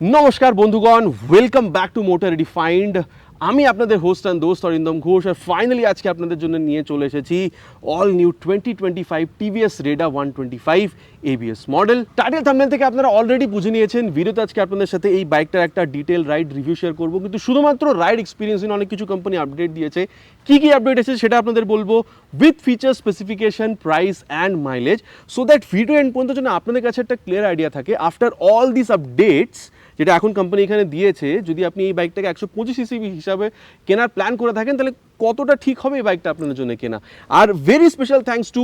নমস্কার বন্ধুগণ, welcome back to motor redefined. আমি আপনাদের হোস্ট অ্যান্ড দোস্ত অরিন্দম ঘোষ। আর ফাইনালি আজকে আপনাদের জন্য নিয়ে চলে এসেছি all new 2025 TVS Raider 125 ABS model. Title thumbnail থেকে আপনারা অলরেডি বুঝে নিয়েছেন, ভিডিওতে আজকে আপনাদের সাথে এই বাইকটার একটা ডিটেল রাইড রিভিউ শেয়ার করবো। কিন্তু শুধুমাত্র রাইড এক্সপিরিয়েন্স নিয়ে অনেক কিছু কোম্পানি আপডেট দিয়েছে। কী কী আপডেট এসেছে সেটা আপনাদের বলবো, with feature, specification, price and mileage, so that video end পর্যন্ত যেন আপনাদের কাছে একটা ক্লিয়ার আইডিয়া থাকে আফটার অল দিস আপডেটস যেটা এখন কোম্পানি এখানে দিয়েছে। যদি আপনি এই বাইকটাকে 125 সিসি হিসাবে কেনার প্ল্যান করে থাকেন, তাহলে কতটা ঠিক হবে এই বাইকটা আপনাদের জন্য কেনা। Are very special thanks to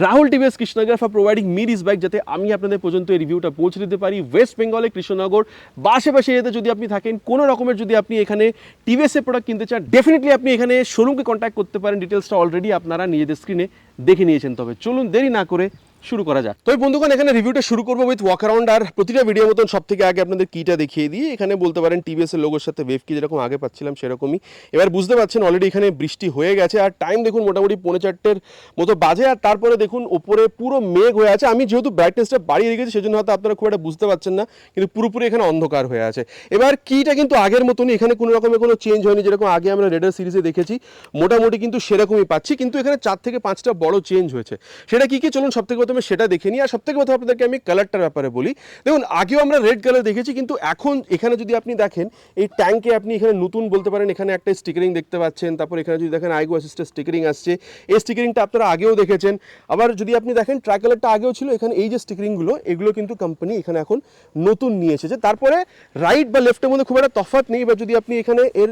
Rahul TVS Krishnanagar for providing me this bike, যাতে আমি আপনাদের পর্যন্ত এই রিভিউটা পৌঁছে দিতে পারি। ওয়েস্ট বেঙ্গলে কৃষ্ণনগর বা আশেপাশে এতে যদি আপনি থাকেন, কোনো রকমের যদি আপনি এখানে টিভিএসের প্রোডাক্ট কিনতে চান, ডেফিনেটলি আপনি এখানে শোরুমকে কন্ট্যাক্ট করতে পারেন। ডিটেলসটা অলরেডি আপনারা নিজেদের স্ক্রিনে দেখে নিয়েছেন। তবে চলুন দেরি না করে শুরু করা যাক। তো বন্ধুগণ, এখানে রিভিউটা শুরু করবো উইথ ওয়াক অ্যারাউন্ড। আর প্রতিটা ভিডিও মতন সব থেকে আগে আপনাদের কিটা দেখিয়ে দিই। এখানে বলতে পারেন টিভিএস এর লোগোর সাথে ওয়েভ কি যেরকম আগে পাচ্ছিলাম সেরকমই। এবার বুঝতে পারছেন অলরেডি এখানে বৃষ্টি হয়ে গেছে। আর টাইম দেখুন মোটামুটি 4:45 মতো বাজে। আর তারপরে দেখুন ওপরে পুরো মেঘ হয়ে আছে। আমি যেহেতু ব্রাইটনেসটা বাড়িয়ে রেখেছি সেজন্য হয়তো আপনারা খুব একটা বুঝতে পারছেন না, কিন্তু পুরোপুরি এখানে অন্ধকার হয়ে আছে। এবার কিটা কিন্তু আগের মতনই, এখানে কোনো রকমের কোনো চেঞ্জ হয়নি। যেরকম আগে আমরা রেডার সিরিজে দেখেছি মোটামুটি কিন্তু সেরকমই পাচ্ছি, কিন্তু এখানে 4 থেকে 5টা বড় চেঞ্জ হয়েছে। সেটা কি কি চলুন সব থেকে প্রথমে সেটা দেখে নিই। আর সব থেকে প্রথমে আপনাদেরকে আমি কালারটার ব্যাপারে বলি। দেখুন আগেও আমরা রেড কালার দেখেছি, কিন্তু এখন এখানে যদি আপনি দেখেন এই ট্যাঙ্কে আপনি এখানে নতুন বলতে পারেন এখানে একটা স্টিকারিং দেখতে পাচ্ছেন। তারপর এখানে যদি দেখেন আইগো অ্যাসিস্টের স্টিকারিং আসছে, এই স্টিকারিংটা আপনারা আগেও দেখেছেন। আবার যদি আপনি দেখেন ট্রাই কালারটা আগেও ছিল, এখানে এই যে স্টিকারিংগুলো এগুলো কিন্তু কোম্পানি এখানে এখন নতুন নিয়ে এসেছে। তারপরে রাইট বা লেফটের মধ্যে খুব একটা তফাৎ নেই। এবার যদি আপনি এখানে এর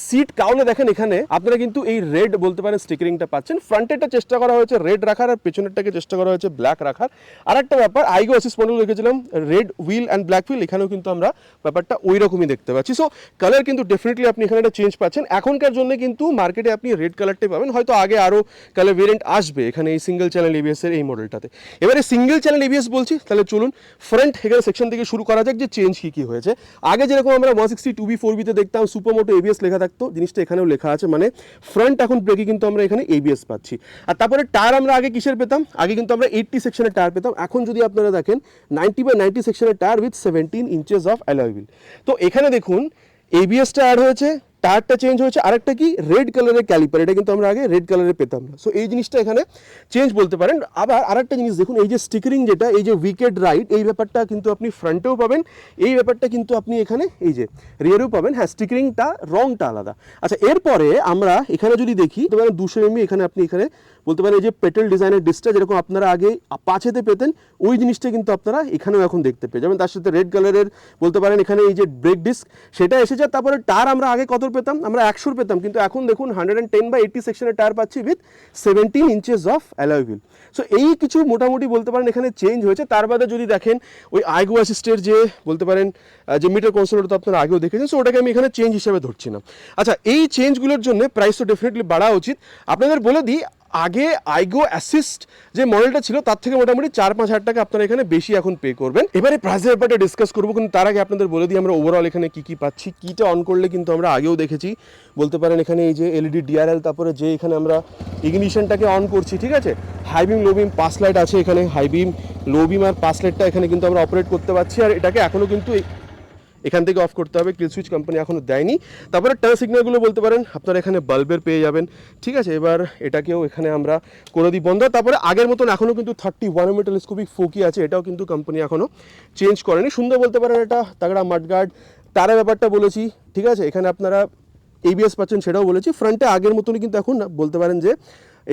সিট কাউলে দেখেন, এখানে আপনারা কিন্তু এই রেড বলতে পারেন স্টিকারিংটা পাচ্ছেন। ফ্রন্টেরটা চেষ্টা করা হয়েছে রেড রাখার, আর পেছনেরটাকে চেষ্টা করা হয়েছে ব্ল্যাক রাখার। আর একটা ব্যাপার, আইগো অ্যাসিস্ট মডেল রেখেছিলাম red wheel and black wheel, এখানেও কিন্তু আমরা ব্যাপারটা ওই রকমই দেখতে পাচ্ছি। সো কালার কিন্তু ডেফিনেটলি আপনি এখানে একটা চেঞ্জ পাচ্ছেন। এখনকার জন্য কিন্তু মার্কেটে আপনি রেড কালারটাই পাবেন, হয়তো আগে আরও কালার ভেরিয়েন্ট আসবে এখানে এই সিঙ্গেল চ্যানেল এবিএস এর এই মডেলটাতে। এবারে সিঙ্গেল চ্যানেল এবিএস বলছি, তাহলে চলুন ফ্রন্ট এখানে সেকশন থেকে শুরু করা যাক যে চেঞ্জ কী কী হয়েছে। আগে যেরকম আমরা 162B4Bতে দেখতাম সুপারমোটো এবিএস লেখা থাকতো, জিনিসটা এখানেও লেখা আছে, মানে ফ্রন্ট এখন ব্রেকে কিন্তু আমরা এখানে এবিএস পাচ্ছি। আর তারপরে টায়ার আমরা আগে কিসের পেতাম, আগে কিন্তু আমরা 80 সেকশনের টায়ার পেতাম। এখন যদি আপনারা দেখেন 90/90 সেকশনের tyre with 17 inches of alloy wheel. তো এখানে দেখুন এবিএসটা অ্যাড হয়েছে, টায়ারটা চেঞ্জ হয়েছে। আরেকটা কি রেড কালারের ক্যালিপার, এটা কিন্তু আমরা আগে রেড কালারে পেতাম না। সো এই জিনিসটা এখানে চেঞ্জ বলতে পারেন। আবার আরেকটা জিনিস দেখুন, এই যে স্টিকারিং যেটা, এই যে উইকেড রাইট, এই ব্যাপারটা কিন্তু আপনি ফ্রন্টেও পাবেন, এই ব্যাপারটা কিন্তু আপনি এখানে এই যে রিয়ারেও পাবেন। হ্যাঁ, স্টিকারিংটা রংটা আলাদা। আচ্ছা, এরপরে আমরা এখানে যদি দেখি তো 200 mm এখানে আপনি এখানে বলতে পারেন এই যে পেটেল ডিজাইনের ডিসটা যেরকম আপনারা আগে পাছেতে পেতেন, ওই জিনিসটা কিন্তু আপনারা এখানেও এখন দেখতে পেয়ে যাবেন। তার সাথে রেড কালারের বলতে পারেন এখানে এই যে ব্রেক ডিস্ক সেটা এসেছে। তারপরে টায়ার আমরা আগে কত পেতাম, আমরা 100 পেতাম, কিন্তু এখন দেখুন 110/80 সেকশনের টায়ার পাচ্ছি with 17 inches of alloy wheel. So এই কিছু মোটামুটি বলতে পারেন এখানে চেঞ্জ হয়েছে। তার বাদে যদি দেখেন ওই আইগো অ্যাসিস্টের যে বলতে পারেন যে মিটার কনসোলটা তো আপনারা আগেও দেখেছেন, সো ওটাকে আমি এখানে চেঞ্জ হিসেবে ধরছি না। আচ্ছা, এই চেঞ্জগুলোর জন্য প্রাইস তো ডেফিনেটলি বাড়া উচিত। আপনাদের বলে দিই, আগে আইগো অ্যাসিস্ট যে মডেলটা ছিল তার থেকে মোটামুটি 4-5 হাজার টাকা আপনারা এখানে বেশি এখন পে করবেন। এবারে প্রাইসের ব্যাপারটা ডিসকাস করবো, কিন্তু তার আগে আপনাদের বলে দিই আমরা ওভারঅল এখানে কী কী পাচ্ছি। কিটা অন করলে কিন্তু আমরা আগেও দেখেছি বলতে পারেন এখানে এই যে এলইডি ডিআরএল, তারপরে যে এখানে আমরা ইগনিশনটাকে অন করছি, ঠিক আছে, হাই বিম লো বিম পাস লাইট আছে এখানে, হাই বিম লো বিম আর পাস লাইটটা এখানে কিন্তু আমরা অপারেট করতে পারছি। আর এটাকে এখনও কিন্তু এখান থেকে অফ করতে হবে, কিল সুইচ কোম্পানি এখনও দেয়নি। তারপরে টার্ন সিগন্যালগুলো বলতে পারেন আপনারা এখানে বাল্বের পেয়ে যাবেন, ঠিক আছে। এবার এটাকেও এখানে আমরা করে দিই বন্ধ। তারপরে আগের মতন এখনও কিন্তু 31mm টেলিস্কোপিক ফোকি আছে, এটাও কিন্তু কোম্পানি এখনও চেঞ্জ করেনি। সুন্দর বলতে পারেন এটা তাগড়া মাডগার্ড। তারের ব্যাপারটা বলেছি, ঠিক আছে, এখানে আপনারা এবিএস পাচ্ছেন সেটাও বলেছি। ফ্রন্টে আগের মতনই কিন্তু এখন বলতে পারেন যে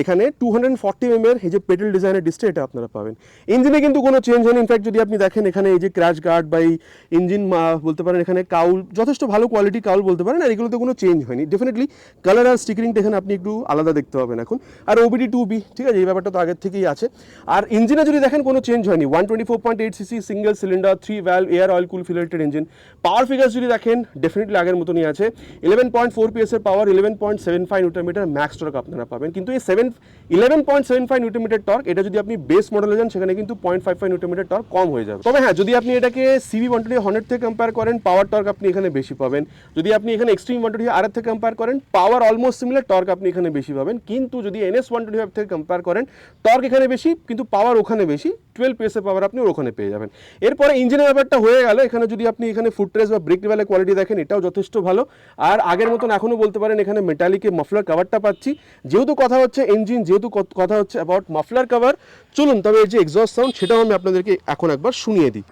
এখানে 240mm এই যে পেটেল ডিজাইনের ডিসপ্লে এটা আপনারা পাবেন। ইঞ্জিনে কিন্তু কোনো চেঞ্জ হয়নি। ইনফ্যাক্ট যদি আপনি দেখেন এখানে এই যে ক্র্যাশ গার্ড বা এই ইঞ্জিন বলতে পারেন এখানে কাউল যথেষ্ট ভালো কোয়ালিটি কাউল বলতে পারেন, আর এগুলোতে কোনো চেঞ্জ হয়নি। ডেফিনেটলি কালার আর স্টিকারিংটা এখানে আপনি একটু আলাদা দেখতে পাবেন এখন। আর ওবিডি 2B, ঠিক আছে, এই ব্যাপারটা তো আগের থেকেই আছে। আর ইঞ্জিনে যদি দেখেন কোনো চেঞ্জ হয়নি, 124.8cc single cylinder 3 valve air oil cool filtered engine. Power figures যদি দেখেন ডেফিনেটলি আগের মতনই আছে। 11.4 PS এর power, 11.75 newton metre max torque আপনারা পাবেন। কিন্তু এই 11.75 নিউটন মিটার টর্ক, এটা যদি আপনি বেস মডেলে যান সেখানে কিন্তু 0.55 নিউটন মিটার টর্ক কম হয়ে যাবে। তবে হ্যাঁ, যদি আপনি এটাকে সিবি 120 হর্নেট থেকে কম্পেয়ার করেন, পাওয়ার টর্ক আপনি এখানে বেশি পাবেন। যদি আপনি এখানে এক্সট্রিম 120 আর থেকে কম্পেয়ার করেন, পাওয়ার অলমোস্ট সিমিলার, টর্ক আপনি এখানে বেশি পাবেন। কিন্তু যদি NS 125 থেকে কম্পেয়ার করেন, টর্ক এখানে বেশি কিন্তু পাওয়ার ওখানে বেশি, 12 PS পাওয়ার আপনি ওখানে পেয়ে যাবেন। এরপরে ইঞ্জিনের ব্যাপারটা হয়ে গেল, এখানে যদি আপনি এখানে ফুটরেস্ট বা ব্রেক লেভেলের কোয়ালিটি দেখেন এটাও যথেষ্ট ভালো। আর আগের মতন এখনও বলতে পারেন এখানে মেটালিকে মাফলার কভারটা পাচ্ছি। যেহেতু কথা হচ্ছে ইঞ্জিন, যেহেতু কথা হচ্ছে অ্যাবাউট মাফলার কভার, চলুন তবে এই যে এক্সস্ট সাউন্ড সেটাও আমি আপনাদেরকে এখন একবার শুনিয়ে দিই।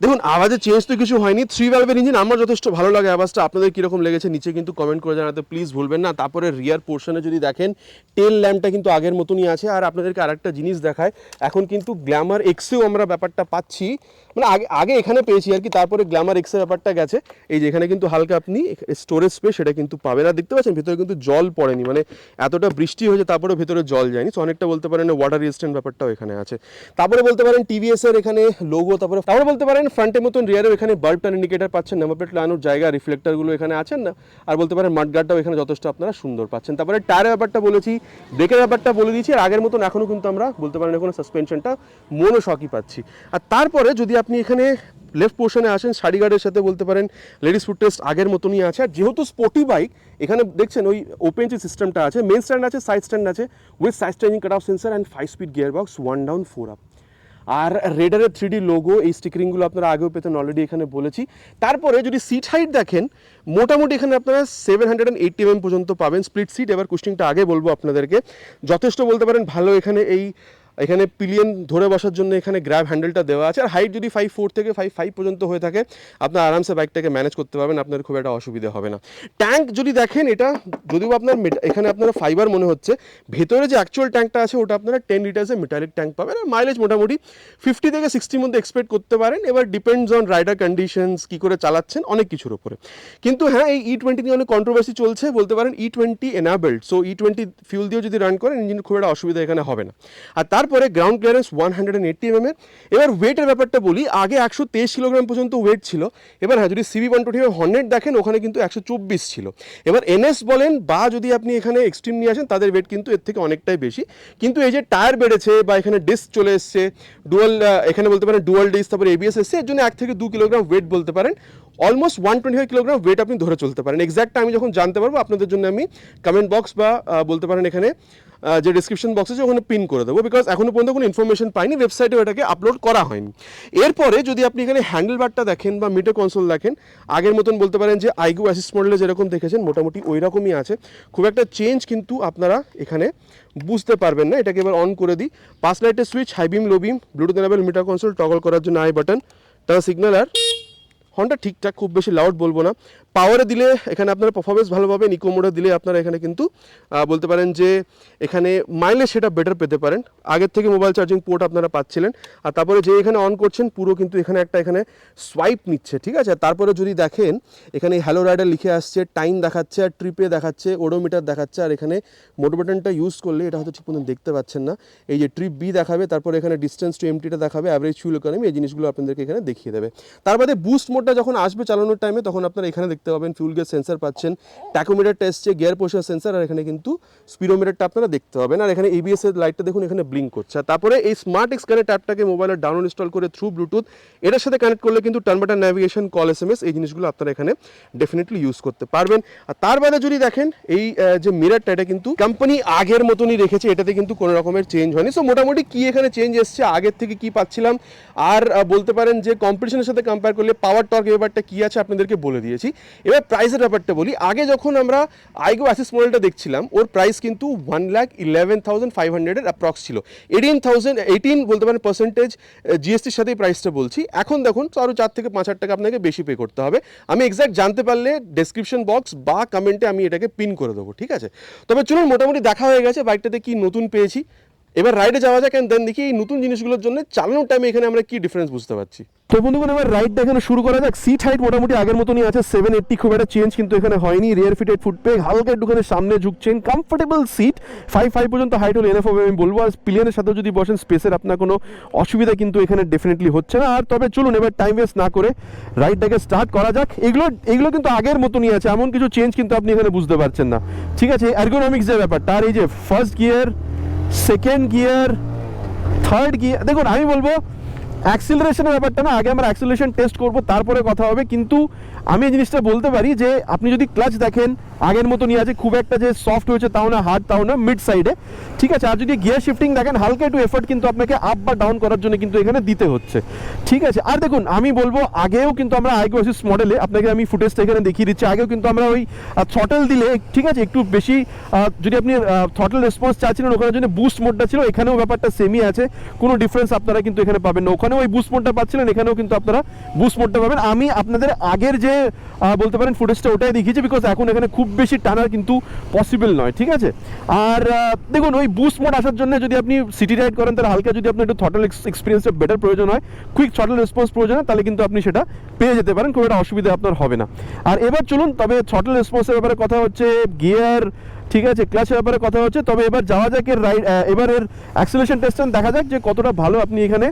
দেখুন আওয়াজের চেঞ্জ তো কিছু হয়নি, 3 ভ্যালভের ইঞ্জিন, আমার যথেষ্ট ভালো লাগে আওয়াজটা। আপনাদের কীরকম লেগেছে নিচে কিন্তু কমেন্ট করে জানাতে প্লিজ ভুলবেন না। তারপরে রিয়ার পোর্শনে যদি দেখেন টেল ল্যাম্পটা কিন্তু আগের মতনই আছে। আর আপনাদেরকে আরেকটা জিনিস দেখায়, এখন কিন্তু গ্ল্যামার এক্সেও আমরা ব্যাপারটা পাচ্ছি, মানে আগে এখানে পেয়েছি আর কি, তারপরে গ্ল্যামার এক্সের ব্যাপারটা গেছে। এই যে এখানে কিন্তু হালকা আপনি স্টোরেজ স্পেস সেটা কিন্তু পাবেন। আর দেখতে পাচ্ছেন ভেতরে কিন্তু জল পড়েনি, মানে এতটা বৃষ্টি হয়েছে তারপরে ভেতরে জল যায়নি, তো অনেকটা বলতে পারেন ওয়াটার রেজিস্ট্যান্ট ব্যাপারটাও এখানে আছে। তারপরে বলতে পারেন টিভিএস এর এখানে লোগো, তারপরে বলতে পারেন ফ্রন্টের মতন রিয়ারেও এখানে বাল্ব টার্ন ইন্ডিকেটার পাচ্ছেন, নাম্বার প্লেট লাগানোর জায়গা, রিফ্লেক্টারগুলো এখানে আছেন না। আর বলতে পারেন মাডগার্ডটাও এখানে যথেষ্ট আপনারা সুন্দর পাচ্ছেন। তারপরে টায়ারের ব্যাপারটা বলেছি, ব্রেকের ব্যাপারটা বলে দিয়েছি। আর আগের মতন এখনও কিন্তু আমরা বলতে পারেন এখন সাসপেনশনটা মোনো শকই পাচ্ছি। আর তারপরে যদি আপনি এখানে লেফট পোর্শনে আসেন, সাইড গার্ডের সাথে বলতে পারেন লেডিস ফুটরেস্ট আগের মতনই আছে। আর যেহেতু স্পোর্টি বাইক, এখানে দেখছেন ওই ওপেন যে সিস্টেমটা আছে, মেন স্ট্যান্ড আছে, সাইড স্ট্যান্ড আছে, with side changing cut off sensor and 5 speed gear box, 1 down 4 up. আর রেডারের 3D লোগো, এই স্টিকারিংগুলো আপনারা আগেও পেতেন, অলরেডি এখানে বলেছি। তারপরে যদি সিট হাইট দেখেন, মোটামুটি এখানে আপনারা 780 mm পর্যন্ত পাবেন স্প্লিট সিট। এবার কুশনিংটা আগে বলবো আপনাদেরকে, যথেষ্ট বলতে পারেন ভালো। এখানে পিলিয়ন ধরে বসার জন্য এখানে গ্র্যাব হ্যান্ডেলটা দেওয়া আছে। আর হাইট যদি 5'4" থেকে 5'5" পর্যন্ত হয়ে থাকে, আপনার আরামসে বাইকটাকে ম্যানেজ করতে পারবেন, আপনার খুব একটা অসুবিধা হবে না। ট্যাঙ্ক যদি দেখেন, এটা যদিও আপনার এখানে আপনারা ফাইবার মনে হচ্ছে, ভেতরে যে অ্যাকচুয়াল ট্যাঙ্কটা আছে ওটা আপনারা 10 লিটার্সের মেটালিক ট্যাঙ্ক পাবেন। আর মাইলেজ মোটামুটি 50 থেকে 60 মধ্যে এক্সপেক্ট করতে পারেন। এবার ডিপেন্ডস অন রাইডার কন্ডিশনস, কী করে চালাচ্ছেন, অনেক কিছুর উপরে। কিন্তু হ্যাঁ, এই E20 নিয়ে অনেক কন্ট্রোভার্সি চলছে, বলতে পারেন E20 enabled, so E20 fuel দিয়েও যদি রান করেন ইঞ্জিন খুব একটা অসুবিধা এখানে হবে না। আর তারপরে গ্রাউন্ড ক্লিয়ারেন্স 180 mm এর। এবার ওয়েটের ব্যাপারটা বলি, আগে 123 কিলোগ্রাম পর্যন্ত ওয়েট ছিল। এবার হ্যাঁ, যদি CB125 হর্নেট দেখেন ওখানে কিন্তু 124 ছিল। এবার NS বলেন বা যদি আপনি এখানে এক্সট্রিম নিয়ে আসেন, তাদের ওয়েট কিন্তু এর থেকে অনেকটাই বেশি। কিন্তু এই যে টায়ার বেড়েছে বা এখানে ডিস্ক চলে এসছে, এখানে বলতে পারেন ডুয়াল ডিস্ক, তারপরে ABS এসছে, এর জন্য 1 থেকে 2 কিলোগ্রাম ওয়েট বলতে পারেন, অলমোস্ট 125 কিলোগ্রাম ওয়েট আপনি ধরে চলতে পারেন। এক্স্যাক্টটা আমি যখন জানতে পারবো আপনাদের জন্য আমি কমেন্ট বক্স বা বলতে পারেন এখানে যে ডিসক্রিপশন বক্স আছে ওখানে পিন করে দেবো, বিকজ এখনো পর্যন্ত কোনো ইনফরমেশন পাইনি, ওয়েবসাইটেও এটাকে আপলোড করা হয়নি। এরপরে যদি আপনি এখানে হ্যান্ডেল বারটা দেখেন বা মিটার কনসোল দেখেন, আগের মতন বলতে পারেন যে আইগো অ্যাসিস্ট মডেলে যেরকম দেখেছেন মোটামুটি ওই রকমই আছে, খুব একটা চেঞ্জ কিন্তু আপনারা এখানে বুঝতে পারবেন না। এটাকে এবার অন করে দিই, পাস লাইটের switch, high beam, low beam, Bluetooth enable, meter console, toggle করার জন্য আই বাটন, তার সিগন্যাল। আর হর্নটা ঠিকঠাক, খুব বেশি লাউড বলবো না। পাওয়ারে দিলে এখানে আপনারা পারফরমেন্স ভালো পাবেন, ইকো মোডে দিলে আপনারা এখানে কিন্তু বলতে পারেন যে এখানে মাইলেজ সেটা বেটার পেতে পারেন। আগের থেকে মোবাইল চার্জিং পোর্ট আপনারা পাচ্ছিলেন। আর তারপরে যে এখানে অন করছেন পুরো কিন্তু এখানে এখানে সোয়াইপ নিচ্ছে, ঠিক আছে। তারপরে যদি দেখেন এখানে হ্যালো রাইডার লিখে আসছে, টাইম দেখাচ্ছে, আর ট্রিপে দেখাচ্ছে, ওডোমিটার দেখাচ্ছে। আর এখানে মোড বাটনটা ইউজ করলে, এটা হয়তো ঠিক মতন দেখতে পাচ্ছেন না, এই যে ট্রিপ বি দেখাবে, তারপরে এখানে ডিস্টেন্স টু এমটিটা দেখাবে, অ্যাভারেজ ফিউল ইকোনমি, এই জিনিসগুলো আপনাদেরকে এখানে দেখিয়ে দেবে। তার বাদে বুস্ট মোডটা যখন আসবে চালানোর টাইমে, তখন আপনারা এখানে দেখতে পাবেন ফিউল গেজ সেন্সার পাচ্ছেন, ট্যাকোমিটারটা এসছে, গিয়ার পোশার সেন্সার, আর এখানে কিন্তু স্পিডোমিটারটা আপনারা দেখতে পাবেন। আর এখানে ABS এর লাইটটা দেখুন এখানে ব্লিঙ্ক করছে। আর তারপরে এই স্মার্ট এক্সকানেক্ট অ্যাপটাকে মোবাইলে ডাউনলোড ইনস্টল করে থ্রু ব্লুটুথ এটার সাথে কানেক্ট করলে কিন্তু turn button navigation, call, SMS, এই জিনিসগুলো আপনারা এখানে ডেফিনেটলি ইউজ করতে পারবেন। আর তার বাদে যদি দেখেন এই যে মিরারটা, এটা কিন্তু কোম্পানি আগের মতনই রেখেছে, এটাতে কিন্তু কোনো রকমের চেঞ্জ হয়নি। সো মোটামুটি কি এখানে চেঞ্জ এসছে, আগের থেকে কি পাচ্ছিলাম, আর বলতে পারেন যে কম্পিটিশনের সাথে কম্পেয়ার করলে পাওয়ার টর্ক ব্যাপারটা কি আছে আপনাদেরকে বলে দিয়েছি। এবার প্রাইসের ব্যাপারটা বলি, আগে যখন আমরা আইগো অ্যাসিস মডেলটা দেখছিলাম ওর প্রাইস কিন্তু 1,11,500 এর অ্যাপ্রক্স ছিল, 18 বলতে পারেন পার্সেন্টেজ জিএসটির সাথেই প্রাইসটা বলছি। এখন দেখুন তো আরও 4 থেকে 5,000 টাকা আপনাকে বেশি পে করতে হবে। আমি এক্স্যাক্ট জানতে পারলে ডেসক্রিপশন বক্স বা কমেন্টে আমি এটাকে পিন করে দেবো, ঠিক আছে। তবে চলুন, মোটামুটি দেখা হয়ে গেছে বাইকটাতে কি নতুন পেয়েছি, এবার রাইডে যাওয়া যাক, দেন দেখি এই নতুন জিনিসগুলোর জন্য চালানোর টাইমে এখানে আমরা কি ডিফারেন্স বুঝতে পারছি। তো বন্ধুগণ, এবার রাইডটা এখানে শুরু করা যাক। সিট হাইট মোটামুটি আগের মতনই আছে, 780, খুব একটা চেঞ্জ কিন্তু এখানে হয়নি। রিয়ার ফিটেড ফুটপেগ, হালকা একটুখানি সামনে ঝুঁকছেন, কমফোর্টেবল সিট, 5'5" পর্যন্ত হাইট হলে এনএফ হবে আমি বলবো। আর পিলিয়নের সাথে যদি বসেন, স্পেসের আপনার কোনো অসুবিধা কিন্তু এখানে ডেফিনেটলি হচ্ছে না। আর তবে চলুন এবার টাইম ওয়েস্ট না করে রাইডটাকে স্টার্ট করা যাক। এগুলো কিন্তু আগের মতনই আছে, এমন কিছু চেঞ্জ কিন্তু আপনি এখানে বুঝতে পারছেন না, ঠিক আছে। এরগোনমিক্স যে ব্যাপারটা, আর এই যে first gear, second gear, third gear, দেখুন আমি বলবো অ্যাক্সিলারেশনের ব্যাপারটা না, আগে আমরা অ্যাক্সিলারেশন টেস্ট করব, তারপরে কথা হবে। কিন্তু আমি এই জিনিসটা বলতে পারি যে আপনি যদি ক্লাচ দেখেন আগের মতনই আছে, খুব একটা যে সফট হয়েছে তাও না, হার্ড তাও না, মিড সাইডে, ঠিক আছে। আর যদি গিয়ার শিফটিং দেখেন, হালকা একটু এফোর্ট কিন্তু আপনাকে আপ বা ডাউন করার জন্য কিন্তু এখানে দিতে হচ্ছে, ঠিক আছে। আর দেখুন, আমি বলবো আগেও কিন্তু আমরা আইগো অ্যাসিস্ট মডেলে, আপনাকে আমি ফুটেজটা এখানে দেখিয়ে দিচ্ছি, আগেও কিন্তু আমরা ওই থ্রটল দিলে, ঠিক আছে, একটু বেশি যদি আপনি থ্রটল রেসপন্স চাচ্ছিলেন, ওখানে জন্য বুস্ট মোডটা ছিল, এখানেও ব্যাপারটা সেমই আছে, কোনো ডিফারেন্স আপনারা কিন্তু এখানে পাবেন না। ওখানেও ওই বুস্ট মোডটা পাচ্ছিলেন, এখানেও কিন্তু আপনারা বুস্ট মোডটা পাবেন। আমি আপনাদের আগের যে বলতে পারেন ফুটেজটা ওটাই দেখিয়েছি, বিকজ এখন এখানে খুব বেশি টানার কিন্তু পসিবল নয়, ঠিক আছে। আর দেখুন, ওই বুস্ট মোড আসার জন্য যদি আপনি সিটি রাইড করেন, তাহলে হালকা যদি আপনার একটু থ্রটল এক্সপিরিয়েন্সটা বেটার প্রয়োজন হয়, কুইক থ্রটল রেসপন্স প্রয়োজন হয়, তাহলে কিন্তু আপনি সেটা পেয়ে যেতে পারেন, কোনো একটা অসুবিধা আপনার হবে না। আর এবার চলুন, তবে থ্রটল রেসপন্সের ব্যাপারে কথা হচ্ছে, গিয়ার, ঠিক আছে, ক্লাচের ব্যাপারে কথা হচ্ছে, তবে এবার যাওয়া যাক এর রাইড, এবার এর অ্যাক্সিলারেশন টেস্টটা দেখা যাক যে কতটা ভালো আপনি এখানে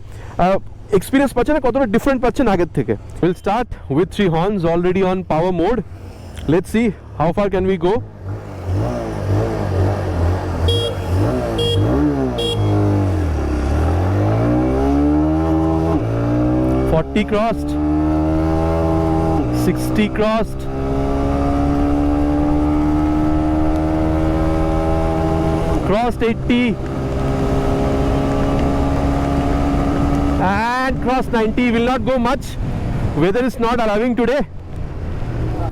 এক্সপিরিয়েন্স পাচ্ছেন, কতটা ডিফারেন্ট পাচ্ছেন আগের থেকে। Will start with 3 horns already on power mode. Let's see how far can we go. Crossed, 60 crossed, crossed 80 and crossed 90. Will not go much, weather is not allowing today.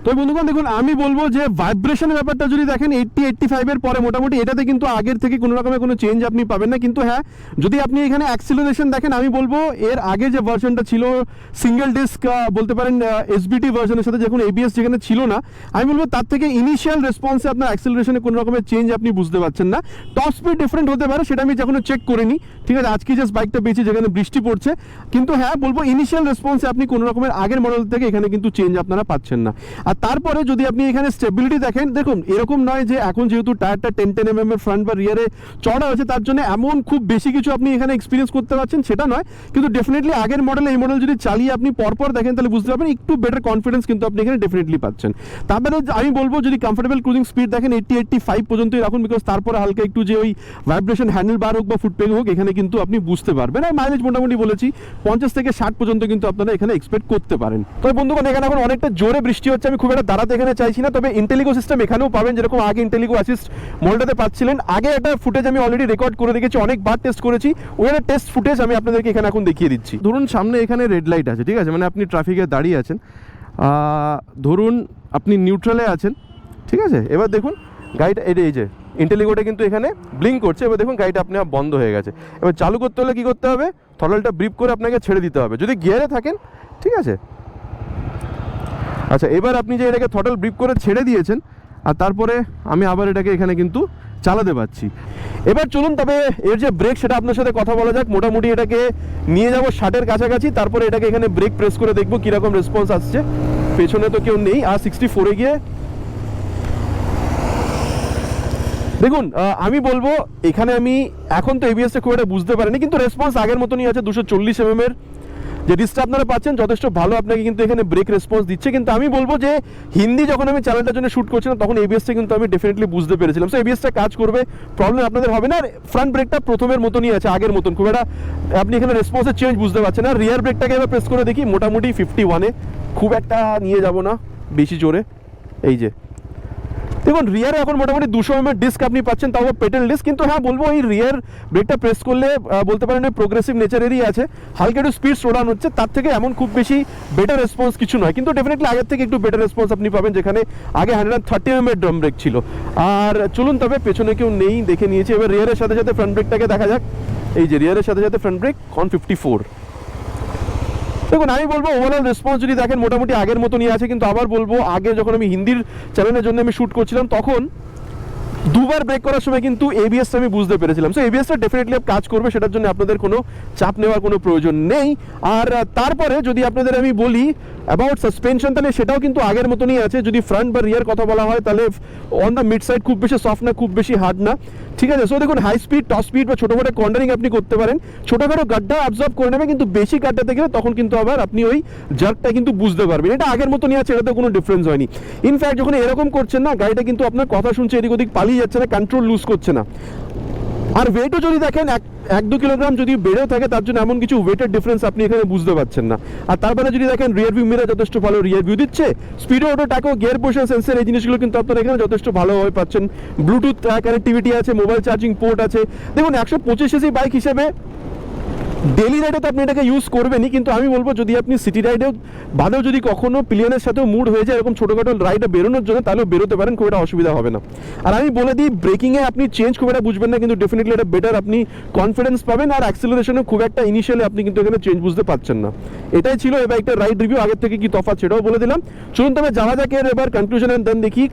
তো বন্ধুগণ দেখুন, আমি বলবো যে ভাইব্রেশনের ব্যাপারটা যদি দেখেন 80-85 এর পরে মোটামুটি এটাতে কিন্তু আগের থেকে কোনো রকমের কোনো চেঞ্জ আপনি পাবেন না। কিন্তু হ্যাঁ, যদি আপনি এখানে অ্যাক্সিলারেশন দেখেন, আমি বলবো এর আগে যে ভার্সনটা ছিল সিঙ্গেল ডিস্ক, বলতে পারেন এসবিটি ভার্সনের সাথে, যখন এবিএস যেখানে ছিল না, আমি বলবো তার থেকে ইনিশিয়াল রেসপন্সে আপনার অ্যাক্সিলারেশনে কোনো রকমের চেঞ্জ আপনি বুঝতে পারছেন না। টপ স্পিড ডিফারেন্ট হতে পারে, সেটা আমি এখনো চেক করিনি, ঠিক আছে, আজকে জাস্ট বাইকটা পেয়েছি যেখানে বৃষ্টি পড়ছে। কিন্তু হ্যাঁ বলবো, ইনিশিয়াল রেসপন্সে আপনি কোনো রকমের আগের মডেল থেকে এখানে কিন্তু চেঞ্জ আপনারা পাচ্ছেন না। আর তারপরে যদি আপনি এখানে স্টেবিলিটি দেখেন, দেখুন এরকম নয় যে এখন যেহেতু টায়ারটা 10 mm এর ফ্রন্ট বা রিয়ারে চড়া হয়েছে, তার জন্য এমন খুব বেশি কিছু আপনি এখানে এক্সপিরিয়েন্স করতে পারছেন, সেটা নয়। কিন্তু ডেফিনেটলি আগের মডেল এই মডেল যদি চালিয়ে আপনি পরপর দেখেন, তাহলে বুঝতে পারবেন একটু বেটার কনফিডেন্স কিন্তু আপনি এখানে ডেফিনেটলি পাচ্ছেন। তারপরে আমি বলবো, যদি কমফোর্টেবল ক্রুজিং স্পিড দেখেন 80-85 পর্যন্তই রাখুন, বিকজ তারপরে হালকা একটু যে ওই ভাইব্রেশন হ্যান্ডেল বার হোক বা ফুট পেগ হোক, এখানে কিন্তু আপনি বুঝতে পারবেন। আর মাইলেজ মোটামুটি বলেছি 50 থেকে 60 পর্যন্ত কিন্তু আপনারা এখানে এক্সপেক্ট করতে পারেন। তবে বন্ধুগণ, এখানে এখন অনেকটা জোরে বৃষ্টি হচ্ছে, আমি খুব একটা দাঁড়াতে এখানে চাইছি না। তবে ইন্টেলিগো সিস্টেম এখানেও পাবেন, যেরকম আগে ইন্টেলিগো অ্যাসিস্ট মডেলটাতে পাচ্ছিলেন। আগে একটা ফুটেজ আমি অলরেডি রেকর্ড করে রেখেছি, অনেকবার টেস্ট করেছি, ওখানে টেস্ট ফুটেজ আমি আপনাদেরকে এখানে এখন দেখিয়ে দিচ্ছি। ধরুন সামনে এখানে রেড লাইট আছে, ঠিক আছে, মানে আপনি ট্রাফিকে দাঁড়িয়ে আছেন, ধরুন আপনি নিউট্রালে আছেন, ঠিক আছে। এবার দেখুন গাড়িটা, এই যে ইন্টেলিগোটা কিন্তু এখানে ব্লিঙ্ক করছে। এবার দেখুন গাড়িটা আপনি বন্ধ হয়ে গেছে। এবার চালু করতে হলে কী করতে হবে, থ্রটলটা ব্রিপ করে আপনাকে ছেড়ে দিতে হবে যদি গিয়ারে থাকেন, ঠিক আছে। আচ্ছা, এবার আপনি যে এটাকে থ্রটল ব্রিপ করে ছেড়ে দিয়েছেন, আর তারপরে আমি আবার এটাকে এখানে কিন্তু চালাতে পারছি। এবার চলুন, তবে এর যে ব্রেক সেটা আপনার সাথে কথা বলা যাক। মোটামুটি এটাকে নিয়ে যাবো 60-এর কাছাকাছি, তারপরে এটাকে এখানে ব্রেক প্রেস করে দেখবো কীরকম রেসপন্স আসছে। পেছনে তো কেউ নেই। আর 64-এ গিয়ে দেখুন, আমি বলবো এখানে আমি এখন তো এবিএসটা খুব একটা বুঝতে পারিনি, কিন্তু রেসপন্স আগের মতনই আছে। 240 mm এর যে ডিসটা আপনারা পাচ্ছেন যথেষ্ট ভালো, আপনাকে কিন্তু এখানে ব্রেক রেসপন্স দিচ্ছে। কিন্তু আমি বলবো যে হিন্দি যখন আমি চ্যানেলটার জন্য শ্যুট করছিলাম, তখন এবিএসটা কিন্তু আমি ডেফিনেটলি বুঝতে পেরেছিলাম। সো এবিএসটা কাজ করবে, প্রবলেম আপনাদের হবে না। আর ফ্রন্ট ব্রেকটা প্রথমের মতনই আছে, আগের মতন, খুব একটা আপনি এখানে রেসপন্সের চেঞ্জ বুঝতে পারছেন না। রিয়ার ব্রেকটাকে এবার প্রেস করে দেখি, মোটামুটি 51-এ, খুব একটা নিয়ে যাব না বেশি জোরে। এই যে দেখুন, রিয়ারে এখন মোটামুটি 200 mm ডিস্ক আপনি পাচ্ছেন, তাও পেটেল ডিস্ক। কিন্তু হ্যাঁ বলবো, এই রিয়ার ব্রেকটা প্রেস করলে বলতে পারেন প্রোগ্রেসিভ নেচারেরই আছে, হালকা একটু স্পিড স্লো ডাউন হচ্ছে, তার থেকে এমন খুব বেশি বেটার রেসপন্স কিছু নয়। কিন্তু ডেফিনেটলি আগের থেকে একটু বেটার রেসপন্স আপনি পাবেন, যেখানে আগে 130 mm ড্রাম ব্রেক ছিল। আর চলুন, তবে পেছনে কেউ নেই দেখে নিয়েছি। এবার রিয়ারের সাথে সাথে ফ্রন্ট ব্রেকটাকে দেখা যাক। এই যে রিয়ারের সাথে সাথে ফ্রন্ট ব্রেক অন 54। দেখুন, আমি বলবো ওভারঅল রেসপন্স যদি দেখেন মোটামুটি আগের মতনই আছে। কিন্তু আবার বলবো, আগে যখন আমি হিন্দির চ্যানেলের জন্য আমি শ্যুট করছিলাম, তখন দুবার ব্রেক করার সময় কিন্তু এবিএসটা আমি বুঝতে পেরেছিলাম। সো এবিএসটা ডেফিনেটলি কাজ করবে, সেটার জন্য আপনাদের কোনো চাপ নেওয়ার কোনো প্রয়োজন নেই। আর তারপরে যদি আপনাদের আমি বলি অ্যাবাউট সাসপেনশন, তাহলে সেটাও কিন্তু আগের মতনই আছে। যদি ফ্রন্ট বা রিয়ার কথা বলা হয়, তাহলে অন দ্য মিড সাইড, খুব বেশি সফট না, খুব বেশি হার্ড না, ঠিক আছে। সো দেখুন, হাই স্পিড, টপ স্পিড বা ছোটোখাটো কর্নারিং আপনি করতে পারেন, ছোটোখাটো গাড্ডা অ্যাবজর্ব করে নেবে। কিন্তু বেশি গাড্ডাতে গেলে তখন কিন্তু আবার আপনি ওই জার্কটা কিন্তু বুঝতে পারবেন। এটা আগের মতনই আছে, এটাতে কোনো ডিফারেন্স হয়নি। ইনফ্যাক্ট যখন এরকম করছেন না, গাড়িটা কিন্তু আপনার কথা শুনছে, এদিক ওদিক পালিয়ে যাচ্ছে না, কন্ট্রোল লুজ করছে না। আর ওয়েটও যদি দেখেন 1-2 কিলোগ্রাম যদি বেড়েও থাকে তার জন্য এমন কিছু ওয়েটের ডিফারেন্স আপনি এখানে বুঝতে পারছেন না। আর তারপরে যদি দেখেন রিয়ার ভিউ মিরর যথেষ্ট ভালো রিয়ার ভিউ দিচ্ছে, Speedo auto taco gear position sensor এই জিনিসগুলো কিন্তু আপনারা এখানে যথেষ্ট ভালোভাবে পাচ্ছেন। ব্লুটুথ কানেক্টিভিটি আছে, মোবাইল চার্জিং পোর্ট আছে। দেখুন 125 সিসি বাইক হিসেবে ডেলি রাইডে তো আপনি এটাকে ইউজ করবেনই, কিন্তু আমি বলবো যদি আপনি সিটি রাইডেও বাদেও যদি কখনো প্লেনের সাথেও মুড হয়ে যায় এরকম ছোটোখাটো রাইডে বেরোনোর জন্য, তাহলেও বেরোতে পারেন, খুব একটা অসুবিধা হবে না। আর আমি বলে দিই ব্রেকিংয়ে আপনি চেঞ্জ খুব একটা বুঝবেন না, কিন্তু ডেফিনেটলি এটা বেটার, আপনি কনফিডেন্স পাবেন। আর অ্যাক্সিলারেশনে খুব একটা ইনিশিয়ালি আপনি কিন্তু এখানে চেঞ্জ বুঝতে পারছেন না। এটাই ছিল এবার একটা রাইড রিভিউ, আগের থেকে কি তফাৎ সেটাও বলে দিলাম। চলুন তবে যাওয়া যাক এর এবার কনক্লুশন দেন দেখি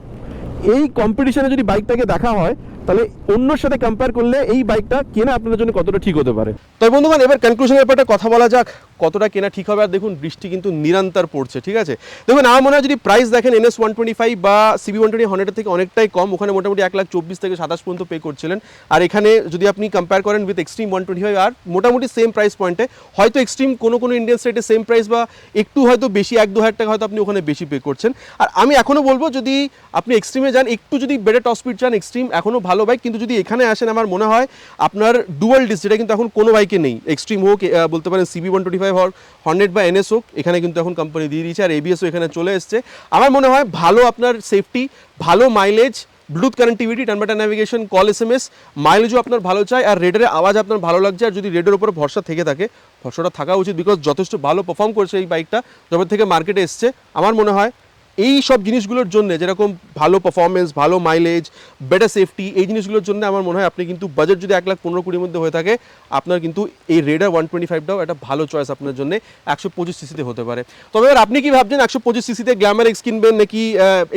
এই কম্পিটিশনে যদি বাইকটাকে দেখা হয় তাহলে অন্যর সাথে কম্পেয়ার করলে এই বাইকটা কেনা আপনাদের জন্য কতটা ঠিক হতে পারে। তাই বন্ধুগণ এবার কনক্লুশনের ব্যাপারটা কথা বলা যাক, কতটা কেনা ঠিক হবে। আর দেখুন বৃষ্টি কিন্তু নিরন্তর পড়ছে, ঠিক আছে। দেখুন আমার মনে হয় যদি প্রাইস দেখেন NS 125 বা CB 120 হর্নেটের থেকে অনেকটাই কম, ওখানে মোটামুটি 1,24,000 থেকে 27 পর্যন্ত পে করছিলেন। আর এখানে যদি আপনি কম্পেয়ার করেন উইথ এক্সট্রিম 125 আর মোটামুটি সেম প্রাইস পয়েন্টে, হয়তো এক্সট্রিম কোনো ইন্ডিয়ান স্টেটে সেম প্রাইস বা একটু হয়তো বেশি 1-2 হাজার টাকা হয়তো আপনি ওখানে বেশি পে করছেন। আর আমি এখনও বলবো যদি আপনি এক্সট্রিমে যান, একটু যদি বেড়ে টপ স্পিড চান, এক্সট্রিম এখনও ভালো বাইক, কিন্তু যদি এখানে আসেন আমার মনে হয় আপনার ডুয়াল ডিস্ক, যেটা কিন্তু এখন কোনো বাইকে নেই, এক্সট্রিম হোক বলতে পারেন CB 125 হর্নেট বা NS হোক, এখানে কিন্তু এখন কোম্পানি দিয়ে দিয়েছে। আর ABS এখানে চলে এসছে। আমার মনে হয় ভালো আপনার সেফটি, ভালো mileage, Bluetooth connectivity, turn by turn navigation, call SMS, মাইলেজও আপনার ভালো চাই, আর রেডারের আওয়াজ আপনার ভালো লাগছে। আর যদি রেডের উপর ভরসা থেকে থাকে, ভরসাটা থাকা উচিত, বিকজ যথেষ্ট ভালো পারফর্ম করছে এই বাইকটা যবে থেকে মার্কেটে এসছে। আমার মনে হয় এই সব জিনিসগুলোর জন্য, যেরকম ভালো পারফরমেন্স, ভালো মাইলেজ, বেটার সেফটি, এই জিনিসগুলোর জন্য আমার মনে হয় আপনি কিন্তু বাজেট যদি 1,15,20,000 মধ্যে হয়ে থাকে, আপনার কিন্তু এই রেডার 125টাও একটা ভালো চয়েস আপনার জন্য 125 সিসিতে হতে পারে। তবে এবার আপনি কি ভাবছেন 125 সিসিতে গ্ল্যামার এক্স কিনবেন নাকি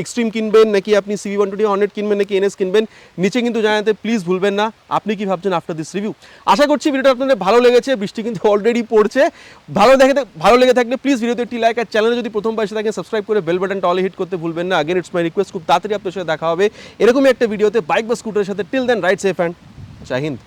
এক্সট্রিম কিনবেন, নাকি আপনি CB 120 হর্নেট কিনবেন নাকি NS কিনবেন, নিচে কিন্তু জানাতে প্লিজ ভুলবেন না। আপনি কি ভাবছেন আফটার দিস রিভিউ? আশা করছি ভিডিওটা আপনাদের ভালো লেগেছে। বৃষ্টি কিন্তু অলরেডি পড়ছে। ভালো লেগে থাকলে প্লিজ ভিডিওতে একটি লাইক, আর চ্যানেলে যদি প্রথমবার এসে থাকেন সাবস্ক্রাইব করে বেল বাটনটা অল হিট করতে ভুলবেন না। আগেন ইটস মাই রিকোয়েস্ট, খুব তাড়াতাড়ি আপনার সাথে দেখা হবে এরকমই একটা ভিডিওতে বাইক বা স্কুটারের সাথে। Till then ride safe and জয় হিন্দ।